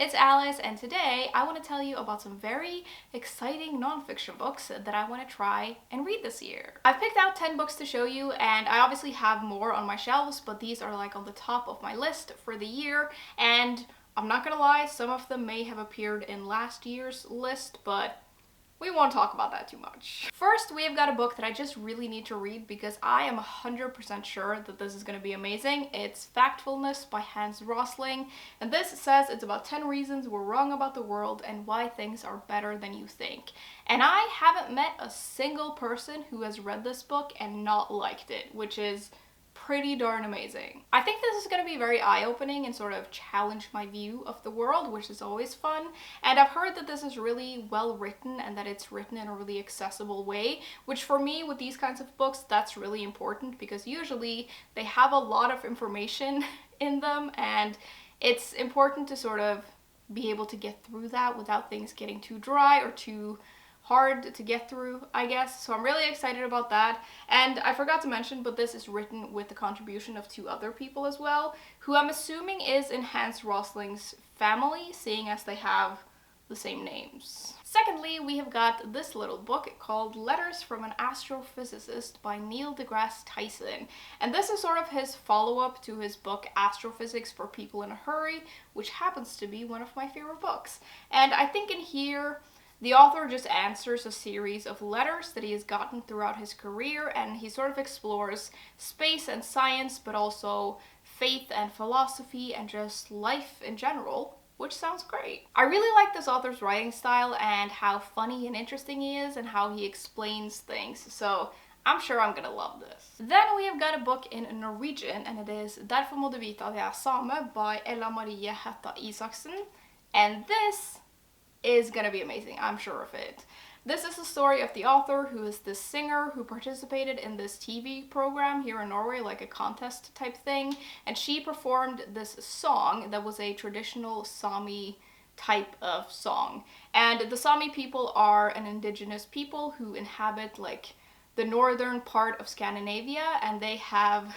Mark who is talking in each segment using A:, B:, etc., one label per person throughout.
A: it's Alice, and today I want to tell you about some very exciting nonfiction books that I want to try and read this year. I've picked out 10 books to show you, and I obviously have more on my shelves, but these are like on the top of my list for the year, and I'm not gonna lie, some of them may have appeared in last year's list, but we won't talk about that too much. First, we have got a book that I just really need to read because I am 100% sure that this is going to be amazing. It's Factfulness by Hans Rosling, and this says it's about 10 reasons we're wrong about the world and why things are better than you think. And I haven't met a single person who has read this book and not liked it, which is pretty darn amazing. I think this is going to be very eye-opening and sort of challenge my view of the world, which is always fun. And I've heard that this is really well written and that it's written in a really accessible way, which for me with these kinds of books, that's really important because usually they have a lot of information in them and it's important to sort of be able to get through that without things getting too dry or too hard to get through, I guess. So I'm really excited about that. And I forgot to mention, but this is written with the contribution of 2 other people as well, who I'm assuming is in Hans Rosling's family, seeing as they have the same names. Secondly, we have got this little book called Letters from an Astrophysicist by Neil deGrasse Tyson. And this is sort of his follow-up to his book Astrophysics for People in a Hurry, which happens to be one of my favorite books. And I think in here, the author just answers a series of letters that he has gotten throughout his career, and he sort of explores space and science, but also faith and philosophy and just life in general, which sounds great. I really like this author's writing style and how funny and interesting he is and how he explains things, so I'm sure I'm gonna love this. Then we have got a book in Norwegian, and it is Derfor må du vite at jeg er same by Ella Marie Hætta Isaksen, and this is gonna be amazing, I'm sure of it. This is the story of the author, who is this singer who participated in this TV program here in Norway, like a contest type thing, and she performed this song that was a traditional Sami type of song. And the Sami people are an indigenous people who inhabit like the northern part of Scandinavia, and they have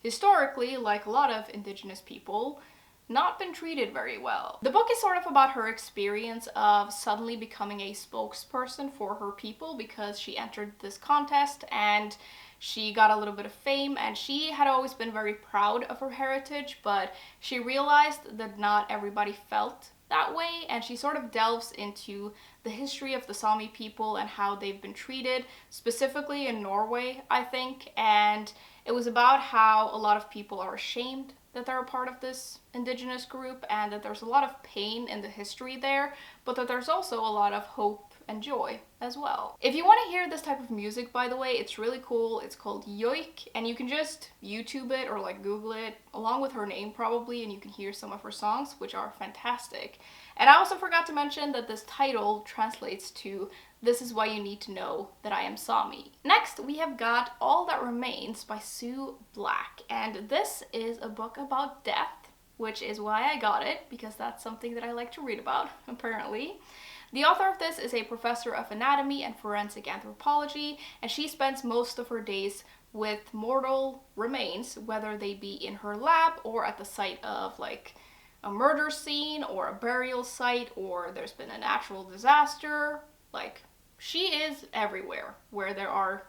A: historically, like a lot of indigenous people, not been treated very well. The book is sort of about her experience of suddenly becoming a spokesperson for her people because she entered this contest and she got a little bit of fame, and she had always been very proud of her heritage, but she realized that not everybody felt that way, and she sort of delves into the history of the Sami people and how they've been treated, specifically in Norway, I think, and it was about how a lot of people are ashamed that they're a part of this indigenous group and that there's a lot of pain in the history there, but that there's also a lot of hope and joy as well. If you want to hear this type of music, by the way, it's really cool. It's called Joik, and you can just YouTube it or like Google it along with her name probably, and you can hear some of her songs, which are fantastic. And I also forgot to mention that this title translates to This Is Why You Need to Know That I Am Sami. Next, we have got All That Remains by Sue Black, and this is a book about death, which is why I got it, because that's something that I like to read about, apparently. The author of this is a professor of anatomy and forensic anthropology, and she spends most of her days with mortal remains, whether they be in her lab or at the site of like a murder scene or a burial site, or there's been a natural disaster. Like, she is everywhere where there are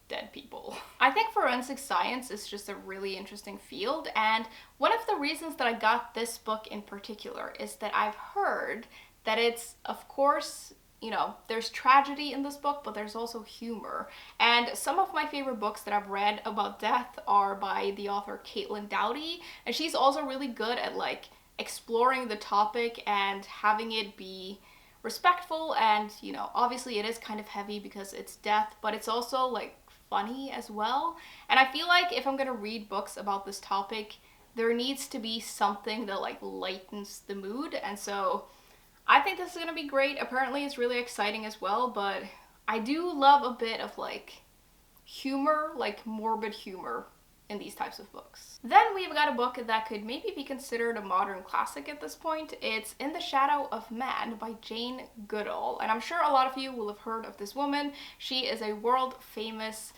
A: dead people. I think forensic science is just a really interesting field, and one of the reasons that I got this book in particular is that I've heard that it's, of course, you know, there's tragedy in this book, but there's also humor. And some of my favorite books that I've read about death are by the author Caitlin Doughty, and she's also really good at like exploring the topic and having it be respectful, and you know, obviously it is kind of heavy because it's death, but it's also like funny as well. And I feel like if I'm gonna read books about this topic, there needs to be something that like lightens the mood, and so I think this is gonna be great. Apparently it's really exciting as well, but I do love a bit of like humor, like morbid humor in these types of books. Then we've got a book that could maybe be considered a modern classic at this point. It's In the Shadow of Man by Jane Goodall, and I'm sure a lot of you will have heard of this woman. She is a world famous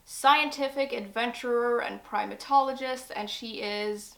A: scientific adventurer and primatologist, and she is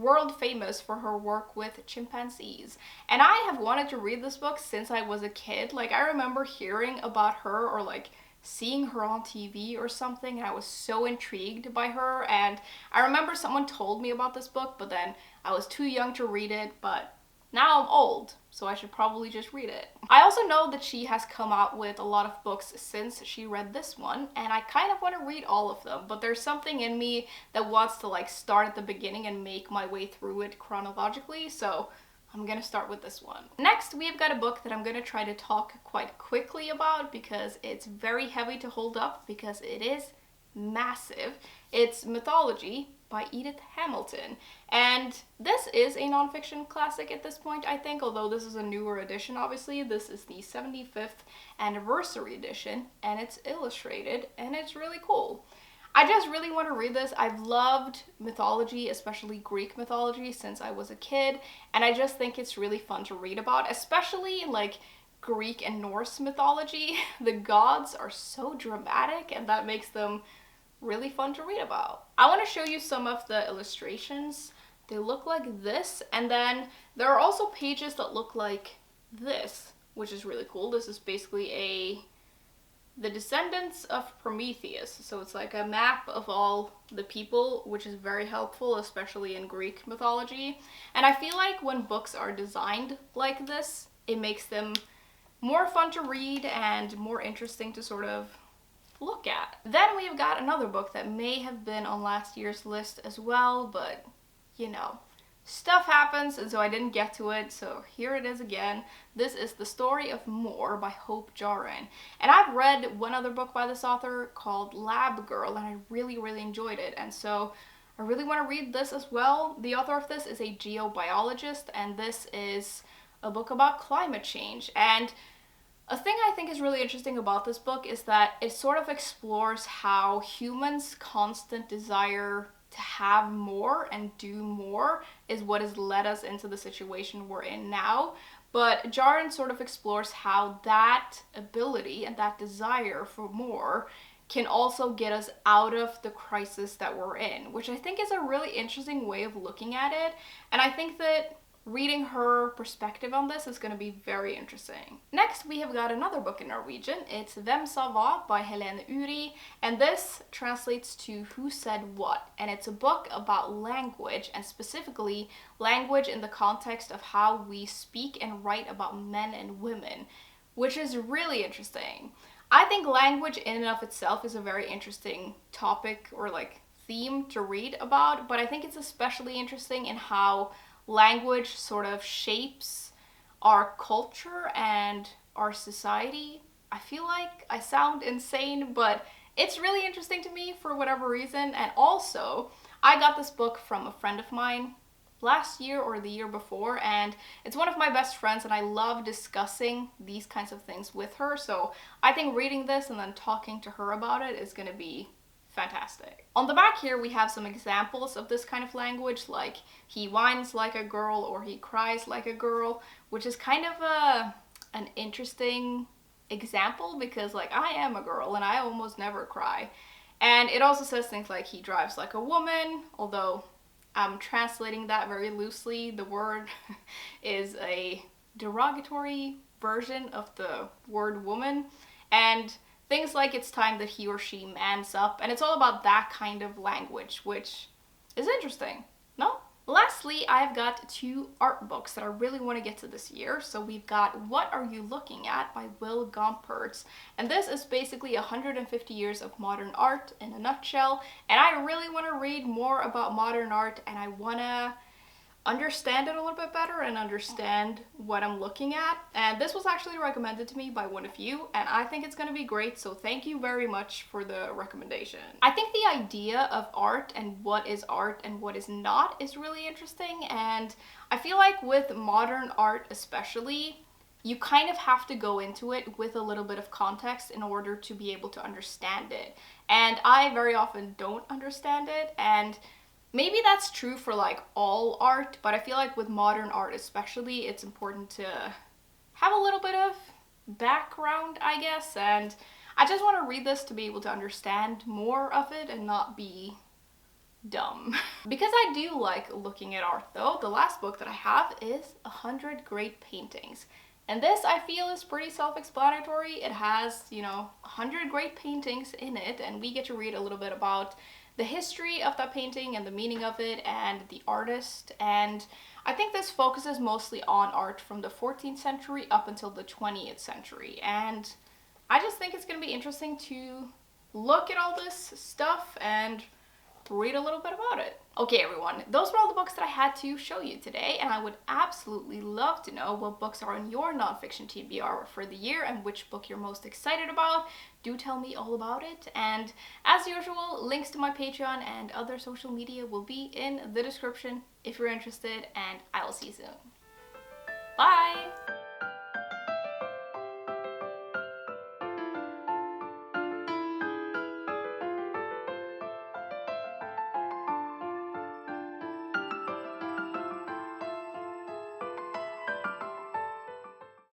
A: world famous for her work with chimpanzees. And I have wanted to read this book since I was a kid. Like, I remember hearing about her or like seeing her on TV or something, and I was so intrigued by her. And I remember someone told me about this book, but then I was too young to read it, but now I'm old, so I should probably just read it. I also know that she has come out with a lot of books since she read this one, and I kind of want to read all of them, but there's something in me that wants to like start at the beginning and make my way through it chronologically, so I'm gonna start with this one. Next, we've got a book that I'm gonna try to talk quite quickly about because it's very heavy to hold up because it is massive. It's Mythology by Edith Hamilton. And this is a nonfiction classic at this point, I think, although this is a newer edition, obviously. This is the 75th anniversary edition, and it's illustrated, and it's really cool. I just really want to read this. I've loved mythology, especially Greek mythology, since I was a kid, and I just think it's really fun to read about, especially like Greek and Norse mythology. The gods are so dramatic, and that makes them really fun to read about. I want to show you some of the illustrations. They look like this, and then there are also pages that look like this, which is really cool. This is basically the descendants of Prometheus, so it's like a map of all the people, which is very helpful, especially in Greek mythology. And I feel like when books are designed like this, it makes them more fun to read and more interesting to sort of look at. Then we've got another book that may have been on last year's list as well, but you know, stuff happens, and so I didn't get to it, so here it is again. This is The Story of More by Hope Jahren. And I've read one other book by this author called Lab Girl, and I really, really enjoyed it, and so I really want to read this as well. The author of this is a geobiologist, and this is a book about climate change. And a thing I think is really interesting about this book is that it sort of explores how humans' constant desire to have more and do more is what has led us into the situation we're in now. But Jahren sort of explores how that ability and that desire for more can also get us out of the crisis that we're in, which I think is a really interesting way of looking at it. And I think that reading her perspective on this is going to be very interesting. Next, we have got another book in Norwegian. It's Hvem sa hva by Helene Uri, and this translates to Who Said What, and it's a book about language, and specifically language in the context of how we speak and write about men and women, which is really interesting. I think language in and of itself is a very interesting topic or like theme to read about, but I think it's especially interesting in how language sort of shapes our culture and our society. I feel like I sound insane, but it's really interesting to me for whatever reason. And also, I got this book from a friend of mine last year or the year before, and it's one of my best friends, and I love discussing these kinds of things with her. So I think reading this and then talking to her about it is going to be fantastic. On the back here, we have some examples of this kind of language, like he whines like a girl or he cries like a girl, which is kind of an interesting example because like I am a girl and I almost never cry. And it also says things like he drives like a woman, although I'm translating that very loosely. The word is a derogatory version of the word woman. And things like it's time that he or she mans up, and it's all about that kind of language, which is interesting, no? Lastly, I've got two art books that I really want to get to this year. So we've got What Are You Looking At by Will Gompertz, and this is basically 150 years of modern art in a nutshell, and I really want to read more about modern art, and I want to understand it a little bit better and understand what I'm looking at. And this was actually recommended to me by one of you, and I think it's going to be great, so thank you very much for the recommendation. I think the idea of art and what is not is really interesting, and I feel like with modern art especially, you kind of have to go into it with a little bit of context in order to be able to understand it. And I very often don't understand it, and maybe that's true for like all art, but I feel like with modern art especially, it's important to have a little bit of background, I guess, and I just want to read this to be able to understand more of it and not be dumb. Because I do like looking at art though, the last book that I have is 100 Great Paintings. And this I feel is pretty self-explanatory. It has, 100 great paintings in it, and we get to read a little bit about the history of that painting and the meaning of it and the artist. And I think this focuses mostly on art from the 14th century up until the 20th century. And I just think it's going to be interesting to look at all this stuff and read a little bit about it. Okay everyone, those were all the books that I had to show you today, and I would absolutely love to know what books are on your nonfiction TBR for the year and which book you're most excited about. Do tell me all about it, and as usual, links to my Patreon and other social media will be in the description if you're interested, and I will see you soon. Bye!